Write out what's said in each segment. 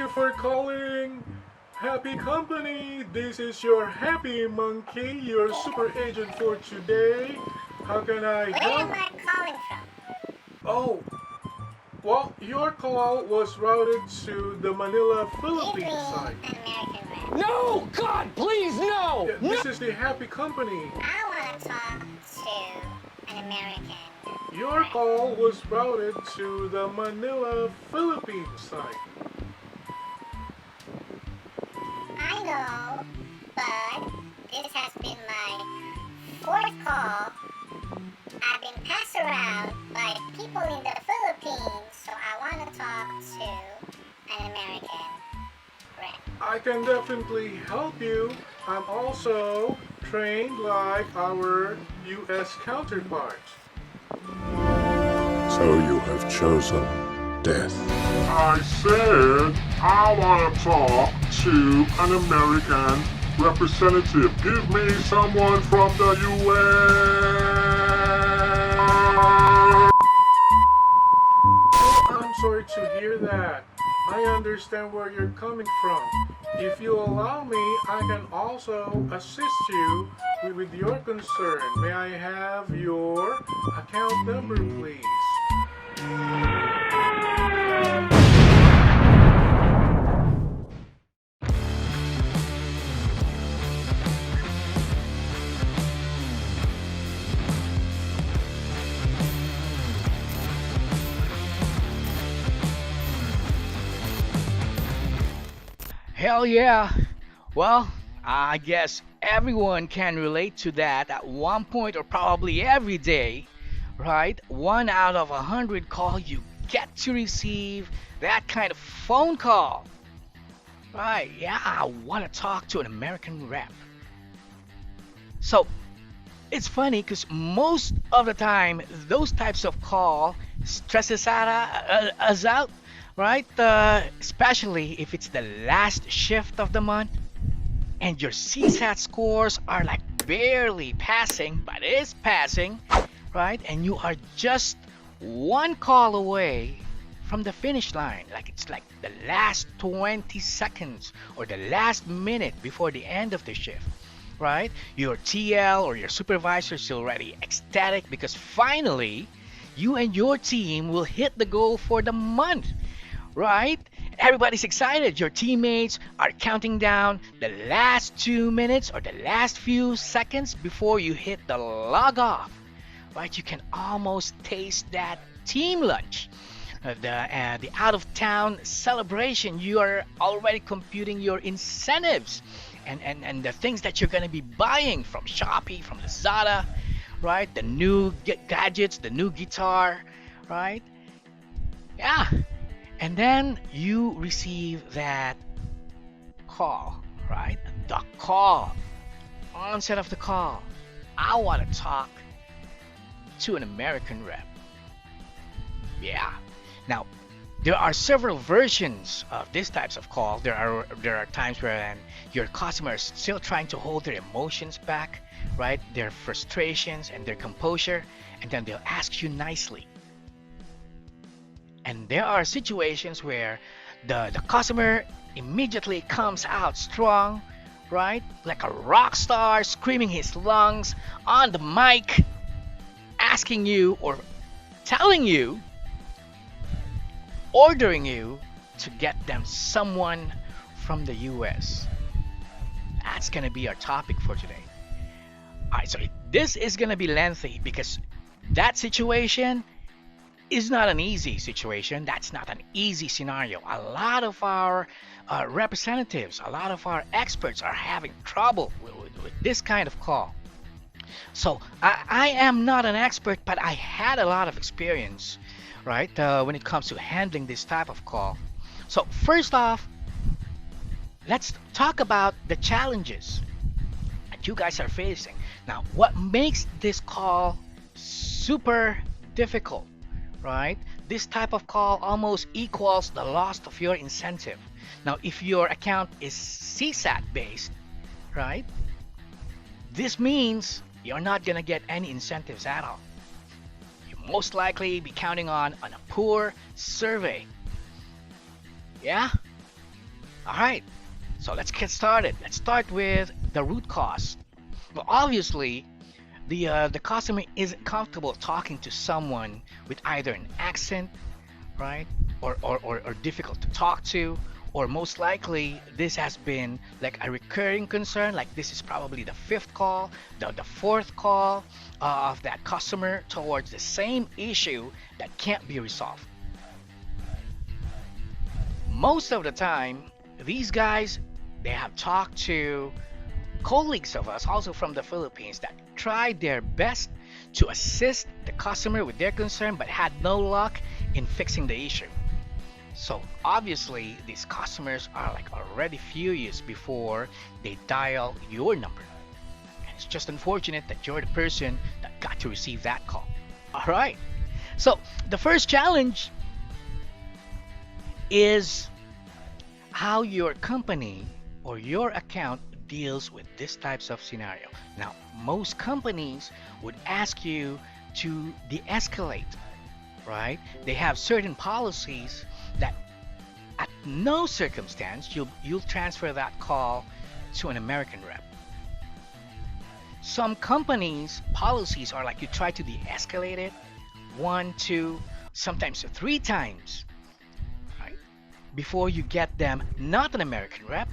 you for calling Happy Company. This is your Happy Monkey, your super agent for today. How can I Where help? am I calling from? Oh, well, your call was routed to the Manila, Give me Philippines an site. American rep. No! God, please, no! Yeah, this is the Happy Company. I want to talk to an American Your rep. call was routed to the Manila, Philippines site. I know, but this has been my fourth call. I've been passed around by people in the Philippines, so I want to talk to an American rep. I can definitely help you. I'm also trained like our US counterparts. So you have chosen death. I said I want to talk to an American representative. Give me someone from the U.S. I'm sorry to hear that. I understand where you're coming from. If you allow me, I can also assist you with your concern. May I have your account number, please? Hell yeah! Well, I guess everyone can relate to that at one point or probably every day, right? 1 out of 100 call you get to receive that kind of phone call. Right, yeah, I want to talk to an American rep. So, it's funny because most of the time, those types of call stresses us out, right? Especially if it's the last shift of the month and your CSAT scores are like barely passing, but is passing, right? And you are just one call away from the finish line. Like it's like the last 20 seconds or the last minute before the end of the shift, right? Your TL or your supervisor is already ecstatic because finally you and your team will hit the goal for the month, right? Everybody's excited. Your teammates are counting down the last 2 minutes or the last few seconds before you hit the log off, right? You can almost taste that team lunch. The out of town celebration. You are already computing your incentives and the things that you're going to be buying from Shopee, from Lazada, right? The new gadgets, the new guitar, right? Yeah. And then you receive that call, right? The call, onset of the call. I want to talk to an American rep. Yeah. Now, there are several versions of these types of call. There are times where your customer is still trying to hold their emotions back, right? Their frustrations and their composure, and then they'll ask you nicely. And there are situations where the customer immediately comes out strong, right? Like a rock star screaming his lungs on the mic, asking you or telling you, ordering you to get them someone from the US. That's gonna be our topic for today. Alright, so this is gonna be lengthy because that situation is not an easy situation. That's not an easy scenario. A lot of our representatives, a lot of our experts are having trouble with this kind of call. So I am not an expert, but I had a lot of experience, right, when it comes to handling this type of call. So first off, let's talk about the challenges that you guys are facing. Now, what makes this call super difficult, right? This type of call almost equals the loss of your incentive. Now, if your account is CSAT based, right? This means you're not gonna get any incentives at all. You most likely be counting on a poor survey. Yeah? All right, so let's get started. Let's start with the root cause. Well, obviously, the customer isn't comfortable talking to someone with either an accent, right, or difficult to talk to, or most likely this has been like a recurring concern. Like this is probably the fifth call, the fourth call of that customer towards the same issue that can't be resolved. Most of the time, these guys, they have talked to colleagues of us also from the Philippines that tried their best to assist the customer with their concern but had no luck in fixing the issue. So obviously these customers are like already furious before they dial your number. And it's just unfortunate that you're the person that got to receive that call. All right. So the first challenge is how your company or your account deals with this types of scenario. Now, most companies would ask you to de-escalate, right? They have certain policies that at no circumstance you'll transfer that call to an American rep. Some companies' policies are like you try to de-escalate it one, two, sometimes three times, right? Before you get them not an American rep,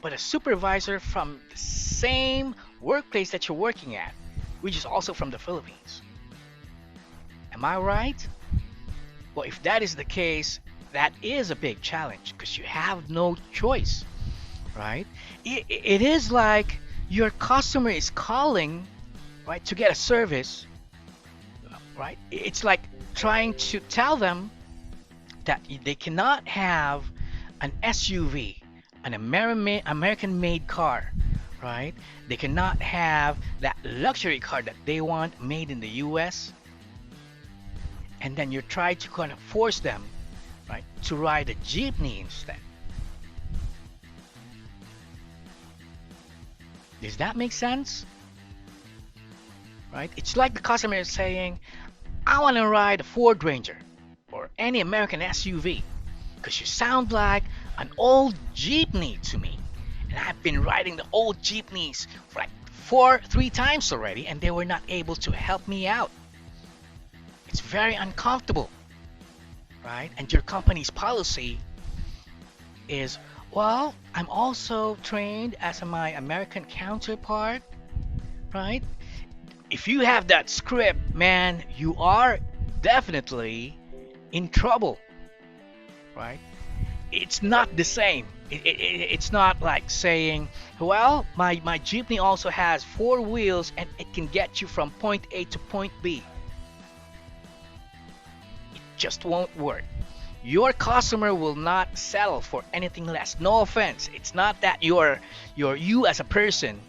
but a supervisor from the same workplace that you're working at, which is also from the Philippines. Am I right? Well, if that is the case, that is a big challenge because you have no choice, right? It is like your customer is calling, right, to get a service, right? It's like trying to tell them that they cannot have an SUV, an American-made car, right? They cannot have that luxury car that they want made in the US. And then you try to kind of force them, right, to ride a jeepney instead. Does that make sense? Right? It's like the customer is saying, I want to ride a Ford Ranger or any American SUV because you sound like an old jeepney to me. And I've been riding the old jeepneys for like three times already, and they were not able to help me out. It's very uncomfortable, right? And your company's policy is, well, I'm also trained as my American counterpart, right? If you have that script, man, you are definitely in trouble, right? It's not the same. It's not like saying, well, my jeepney also has four wheels and it can get you from point A to point B. It just won't work. Your customer will not settle for anything less. No offense. It's not that you as a person,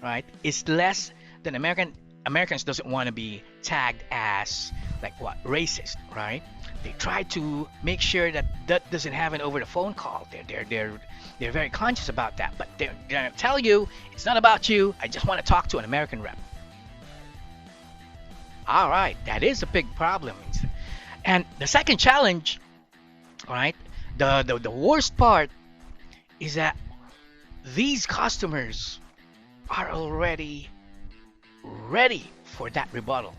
right, is less than Americans doesn't want to be tagged as like what, racist, right? They try to make sure that that doesn't happen over the phone call. They're very conscious about that, but they're gonna tell you it's not about you. I just want to talk to an American rep. All right, that is a big problem. And the second challenge, all right, the worst part is that these customers are already ready for that rebuttal.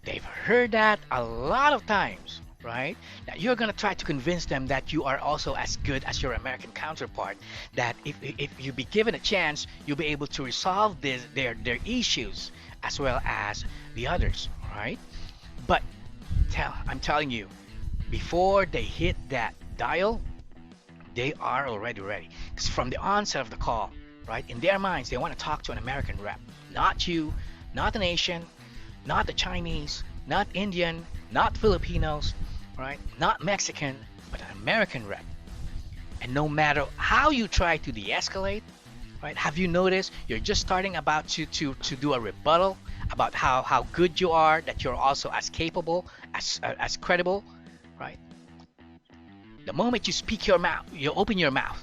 They've heard that a lot of times, right? That you're gonna try to convince them that you are also as good as your American counterpart. That if you be given a chance, you'll be able to resolve their issues as well as the others, right? But I'm telling you, before they hit that dial, they are already ready. Because from the onset of the call, right, in their minds, they want to talk to an American rep, not you, not an Asian, not the Chinese, not Indian, not Filipinos, right? Not Mexican, but an American rep. And no matter how you try to de-escalate, right? Have you noticed you're just starting about to do a rebuttal about how good you are, that you're also as capable, as credible, right? The moment you speak your mouth, you open your mouth,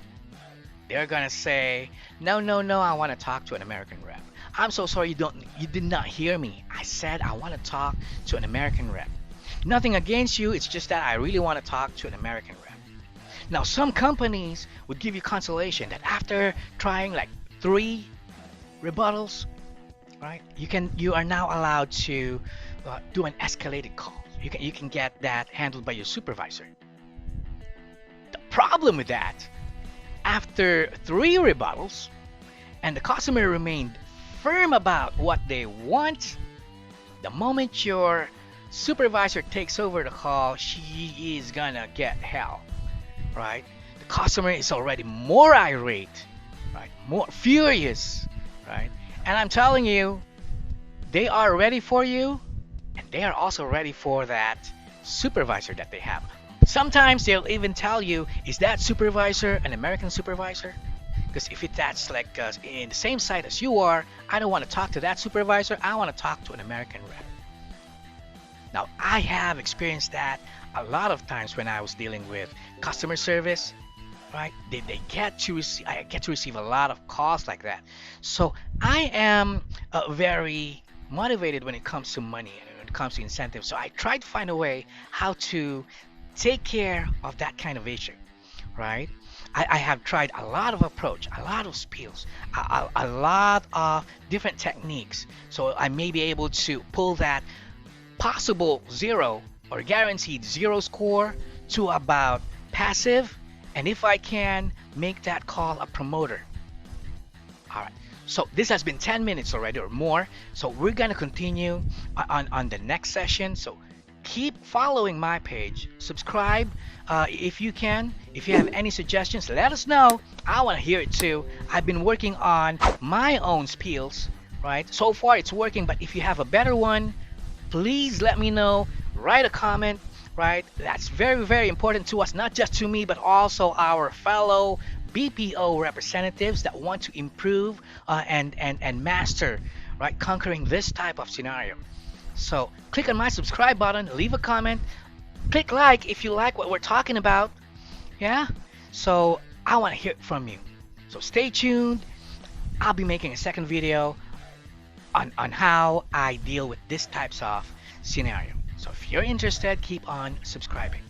they're gonna say, no, I want to talk to an American rep. I'm so sorry you did not hear me. I said I want to talk to an American rep. Nothing against you, it's just that I really want to talk to an American rep. Now, some companies would give you consolation that after trying like 3 rebuttals, right? You are now allowed to do an escalated call. You can get that handled by your supervisor. The problem with that, after 3 rebuttals, and the customer remained firm about what they want, the moment your supervisor takes over the call, she is gonna get hell, right? The customer is already more irate, right? More furious, right? And I'm telling you, they are ready for you, and they are also ready for that supervisor that they have. Sometimes they'll even tell you, is that supervisor an American supervisor? Because if that's like in the same site as you are, I don't want to talk to that supervisor. I want to talk to an American rep. Now, I have experienced that a lot of times when I was dealing with customer service, right? They get to receive, I get to receive a lot of calls like that. So I am very motivated when it comes to money and when it comes to incentives. So I try to find a way how to take care of that kind of issue, right? I have tried a lot of approach, a lot of spiels, a lot of different techniques. So I may be able to pull that possible 0 or guaranteed 0 score to about passive, and if I can, make that call a promoter. All right. So this has been 10 minutes already or more. So we're gonna continue on the next session. So keep following my page, subscribe if you can. If you have any suggestions, let us know. I want to hear it too. I've been working on my own spiels, right? So far it's working, but if you have a better one, please let me know. Write a comment, right? That's very, very important to us, not just to me, but also our fellow BPO representatives that want to improve and master, right, conquering this type of scenario. So click on my subscribe button, leave a comment, click like if you like what we're talking about. Yeah, so I want to hear from you. So stay tuned. I'll be making a second video on how I deal with this types of scenario. So if you're interested, keep on subscribing.